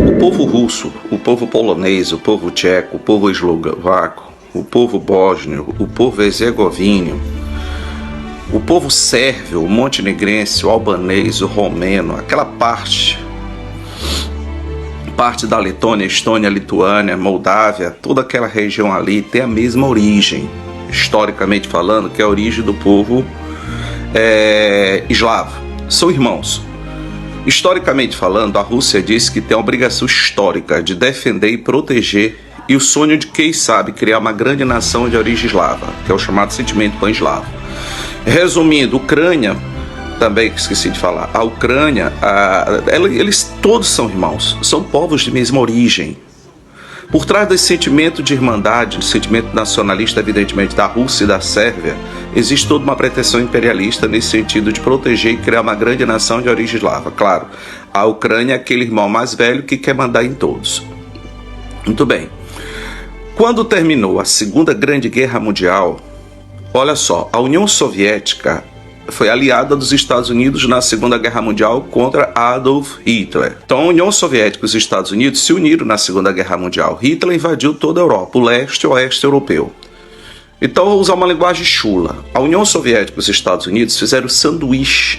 O povo russo, o povo polonês, o povo tcheco, o povo eslovaco, o povo bósnio, o povo herzegovino, o povo sérvio, o montenegrense, o albanês, o romeno, aquela parte da Letônia, Estônia, Lituânia, Moldávia, toda aquela região ali tem a mesma origem, historicamente falando, que é a origem do povo eslavo. São irmãos. Historicamente falando, a Rússia diz que tem a obrigação histórica de defender e proteger e o sonho de quem sabe criar uma grande nação de origem eslava, que é o chamado sentimento pan-eslavo. Resumindo, Ucrânia, também esqueci de falar, a Ucrânia, eles todos são irmãos, são povos de mesma origem. Por trás desse sentimento de irmandade, do sentimento nacionalista, evidentemente, da Rússia e da Sérvia, existe toda uma pretensão imperialista nesse sentido de proteger e criar uma grande nação de origem eslava. Claro, a Ucrânia é aquele irmão mais velho que quer mandar em todos. Muito bem. Quando terminou a Segunda Grande Guerra Mundial, olha só, a União Soviética foi aliada dos Estados Unidos na Segunda Guerra Mundial contra Adolf Hitler. Então a União Soviética e os Estados Unidos se uniram na Segunda Guerra Mundial. Hitler invadiu toda a Europa, o leste e o oeste europeu. Então vou usar uma linguagem chula. A União Soviética e os Estados Unidos fizeram sanduíche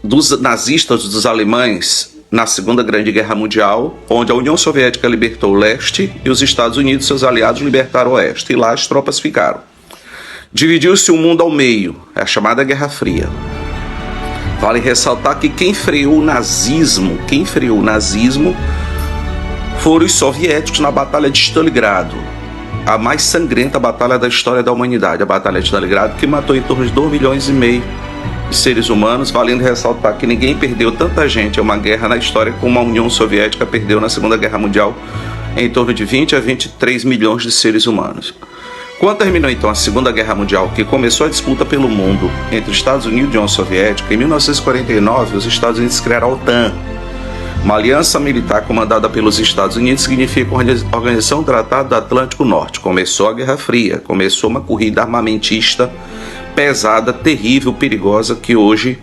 dos nazistas, dos alemães, na Segunda Grande Guerra Mundial, onde a União Soviética libertou o leste e os Estados Unidos, seus aliados, libertaram o oeste. E lá as tropas ficaram. Dividiu-se o mundo ao meio, é a chamada Guerra Fria. Vale ressaltar que quem freou o nazismo foram os soviéticos na Batalha de Stalingrado, a mais sangrenta batalha da história da humanidade, a Batalha de Stalingrado, que matou em torno de 2,5 milhões de seres humanos, valendo ressaltar que ninguém perdeu tanta gente em uma guerra na história como a União Soviética perdeu na Segunda Guerra Mundial, em torno de 20 a 23 milhões de seres humanos. Quando terminou então a Segunda Guerra Mundial, que começou a disputa pelo mundo entre os Estados Unidos e a União Soviética, em 1949 os Estados Unidos criaram a OTAN, uma aliança militar comandada pelos Estados Unidos, que significa Organização do Tratado do Atlântico Norte. Começou a Guerra Fria, começou uma corrida armamentista pesada, terrível, perigosa, que hoje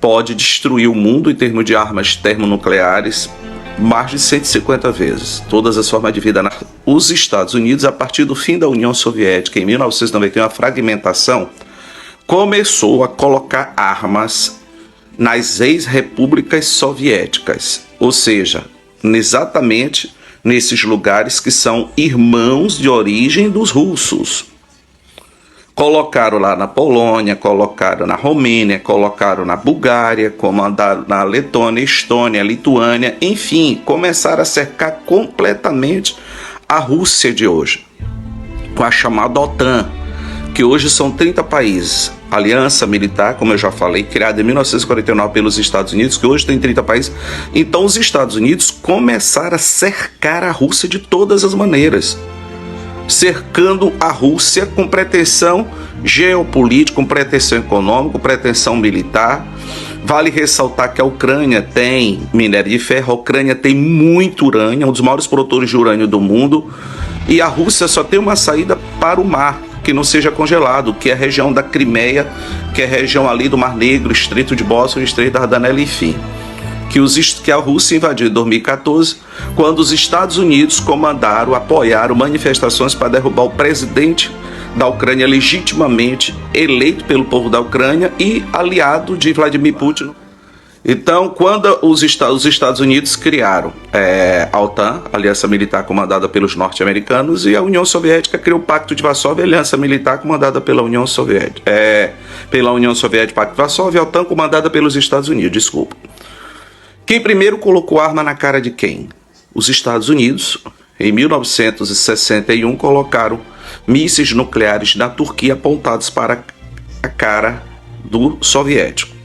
pode destruir o mundo em termos de armas termonucleares mais de 150 vezes, todas as formas de vida. Os Estados Unidos, a partir do fim da União Soviética, em 1991, a fragmentação, começou a colocar armas nas ex-repúblicas soviéticas, ou seja, exatamente nesses lugares que são irmãos de origem dos russos. Colocaram lá na Polônia, colocaram na Romênia, colocaram na Bulgária, comandaram na Letônia, Estônia, Lituânia, enfim, começaram a cercar completamente a Rússia de hoje, com a chamada OTAN, que hoje são 30 países. Aliança militar, como eu já falei, criada em 1949 pelos Estados Unidos, que hoje tem 30 países. Então os Estados Unidos começaram a cercar a Rússia de todas as maneiras, cercando a Rússia com pretensão geopolítica, com pretensão econômica, com pretensão militar. Vale ressaltar que a Ucrânia tem minério de ferro, a Ucrânia tem muito urânio, é um dos maiores produtores de urânio do mundo, e a Rússia só tem uma saída para o mar, que não seja congelado, que é a região da Crimeia, que é a região ali do Mar Negro, Estreito de Bósforo, Estreito da Dardanela, enfim. Que a Rússia invadiu em 2014, quando os Estados Unidos apoiaram manifestações para derrubar o presidente da Ucrânia, legitimamente eleito pelo povo da Ucrânia e aliado de Vladimir Putin. Então, quando os Estados Unidos criaram a OTAN, a aliança militar comandada pelos norte-americanos, e a União Soviética criou o Pacto de Varsóvia, a aliança militar comandada pela União Soviética. Pacto de Varsóvia, e a OTAN comandada pelos Estados Unidos, desculpa. Quem primeiro colocou arma na cara de quem? Os Estados Unidos, em 1961, colocaram mísseis nucleares na Turquia apontados para a cara do soviético.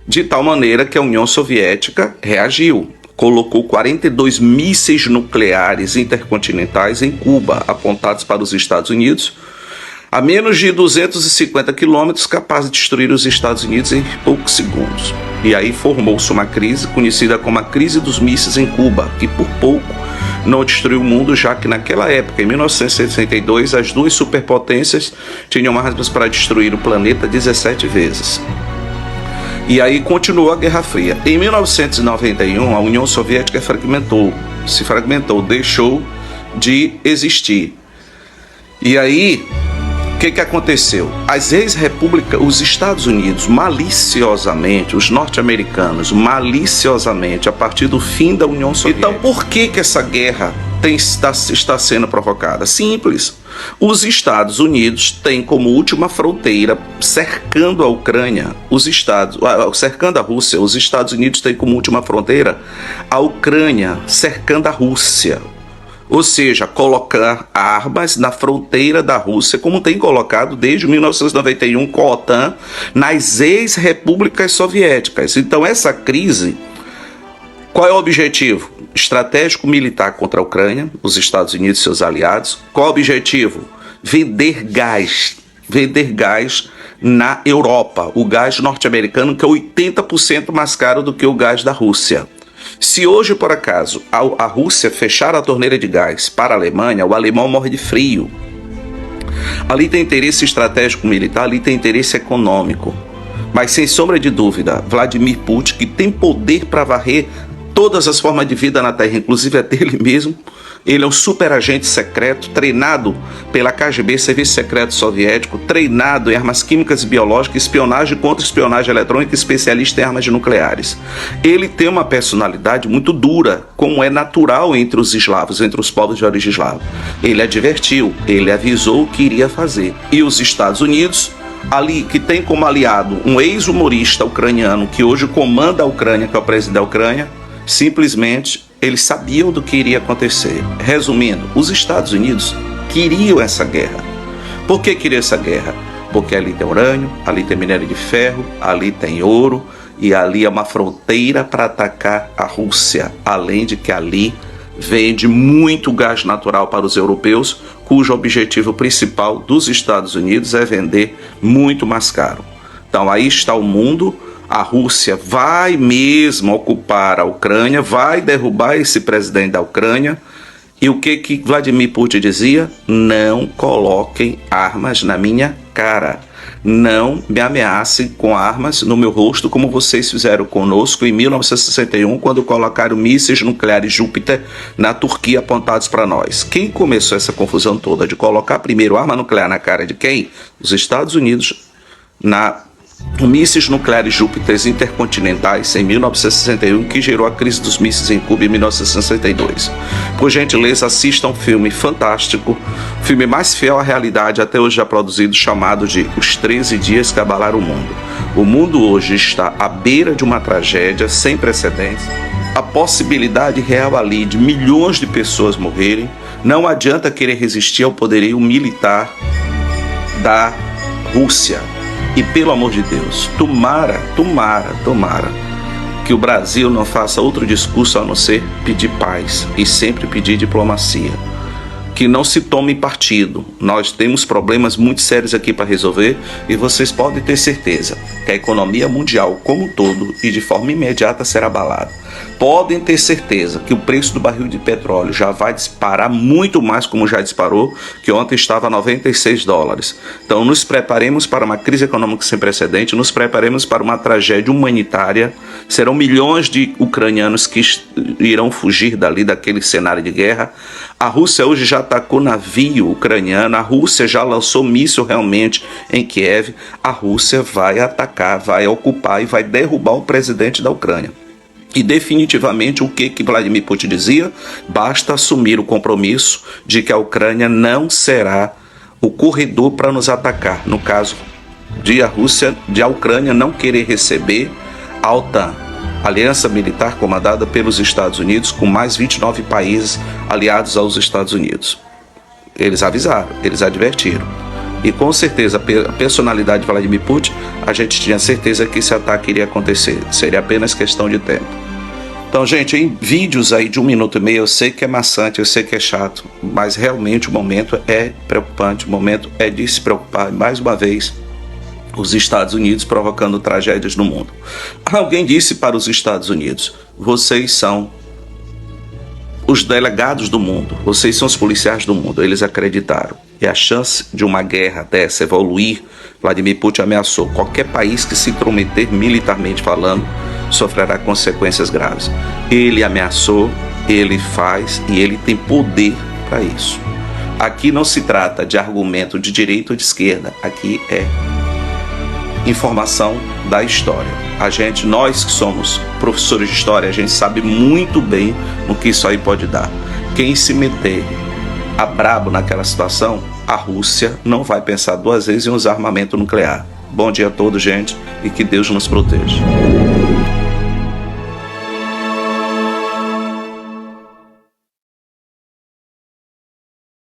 De tal maneira que a União Soviética reagiu, colocou 42 mísseis nucleares intercontinentais em Cuba, apontados para os Estados Unidos, a menos de 250 quilômetros, capaz de destruir os Estados Unidos em poucos segundos. E aí formou-se uma crise conhecida como a crise dos mísseis em Cuba, que por pouco não destruir o mundo, já que naquela época, em 1962, as duas superpotências tinham armas para destruir o planeta 17 vezes. E aí continuou a Guerra Fria. Em 1991, a União Soviética se fragmentou, deixou de existir. E aí, o que aconteceu? As ex-repúblicas, os Estados Unidos, maliciosamente, os norte-americanos, maliciosamente, a partir do fim da União Soviética. Então, por que essa guerra está sendo provocada? Simples. Os Estados Unidos têm como última fronteira, cercando a Ucrânia, cercando a Rússia, os Estados Unidos têm como última fronteira a Ucrânia, cercando a Rússia. Ou seja, colocar armas na fronteira da Rússia, como tem colocado desde 1991 com a OTAN, nas ex-repúblicas soviéticas. Então, essa crise, qual é o objetivo? Estratégico militar contra a Ucrânia, os Estados Unidos e seus aliados. Qual é o objetivo? Vender gás na Europa, o gás norte-americano, que é 80% mais caro do que o gás da Rússia. Se hoje, por acaso, a Rússia fechar a torneira de gás para a Alemanha, o alemão morre de frio. Ali tem interesse estratégico militar, ali tem interesse econômico. Mas, sem sombra de dúvida, Vladimir Putin, que tem poder para varrer todas as formas de vida na Terra, inclusive a dele mesmo, ele é um super agente secreto, treinado pela KGB, Serviço Secreto Soviético, treinado em armas químicas e biológicas, espionagem contra espionagem eletrônica, especialista em armas nucleares. Ele tem uma personalidade muito dura, como é natural entre os eslavos, entre os povos de origem eslava. Ele advertiu, ele avisou o que iria fazer. E os Estados Unidos, ali, que tem como aliado um ex-humorista ucraniano, que hoje comanda a Ucrânia, que é o presidente da Ucrânia, simplesmente eles sabiam do que iria acontecer. Resumindo, os Estados Unidos queriam essa guerra. Por que queriam essa guerra? Porque ali tem urânio, ali tem minério de ferro, ali tem ouro, e ali é uma fronteira para atacar a Rússia, além de que ali vende muito gás natural para os europeus, cujo objetivo principal dos Estados Unidos é vender muito mais caro. Então aí está o mundo. A Rússia vai mesmo ocupar a Ucrânia, vai derrubar esse presidente da Ucrânia. E o que Vladimir Putin dizia? Não coloquem armas na minha cara. Não me ameacem com armas no meu rosto, como vocês fizeram conosco em 1961, quando colocaram mísseis nucleares Júpiter na Turquia apontados para nós. Quem começou essa confusão toda de colocar primeiro arma nuclear na cara de quem? Os Estados Unidos, mísseis nucleares Júpiter intercontinentais em 1961, que gerou a crise dos mísseis em Cuba em 1962. Por gentileza, assista um filme fantástico, o filme mais fiel à realidade até hoje já produzido, chamado de Os 13 Dias que Abalaram o Mundo. O mundo hoje está à beira de uma tragédia sem precedentes, a possibilidade real ali de milhões de pessoas morrerem. Não adianta querer resistir ao poderio militar da Rússia. E pelo amor de Deus, tomara que o Brasil não faça outro discurso a não ser pedir paz e sempre pedir diplomacia. Que não se tome partido. Nós temos problemas muito sérios aqui para resolver e vocês podem ter certeza que a economia mundial como um todo e de forma imediata será abalada. Podem ter certeza que o preço do barril de petróleo já vai disparar muito mais, como já disparou, que ontem estava a $96. Então nos preparemos para uma crise econômica sem precedente, nos preparemos para uma tragédia humanitária. Serão milhões de ucranianos que irão fugir daquele cenário de guerra. A Rússia hoje já atacou navio ucraniano, a Rússia já lançou míssil realmente em Kiev. A Rússia vai atacar, vai ocupar e vai derrubar o presidente da Ucrânia. E definitivamente o que Vladimir Putin dizia? Basta assumir o compromisso de que a Ucrânia não será o corredor para nos atacar. No caso de a Ucrânia não querer receber a OTAN, aliança militar comandada pelos Estados Unidos, com mais 29 países aliados aos Estados Unidos. Eles avisaram, eles advertiram. E com certeza, a personalidade de Vladimir Putin, a gente tinha certeza que esse ataque iria acontecer. Seria apenas questão de tempo. Então, gente, em vídeos aí de 1 minuto e meio, eu sei que é maçante, eu sei que é chato, mas realmente o momento é preocupante, o momento é de se preocupar. E mais uma vez, os Estados Unidos provocando tragédias no mundo. Alguém disse para os Estados Unidos: vocês são os delegados do mundo, vocês são os policiais do mundo, eles acreditaram. E a chance de uma guerra dessa evoluir, Vladimir Putin ameaçou, qualquer país que se intrometer militarmente falando sofrerá consequências graves. Ele ameaçou, ele faz e ele tem poder para isso. Aqui não se trata de argumento de direita ou de esquerda, aqui é informação da história. Nós que somos professores de história, a gente sabe muito bem no que isso aí pode dar. Quem se meter a brabo naquela situação, a Rússia não vai pensar duas vezes em usar armamento nuclear. Bom dia a todos, gente, e que Deus nos proteja.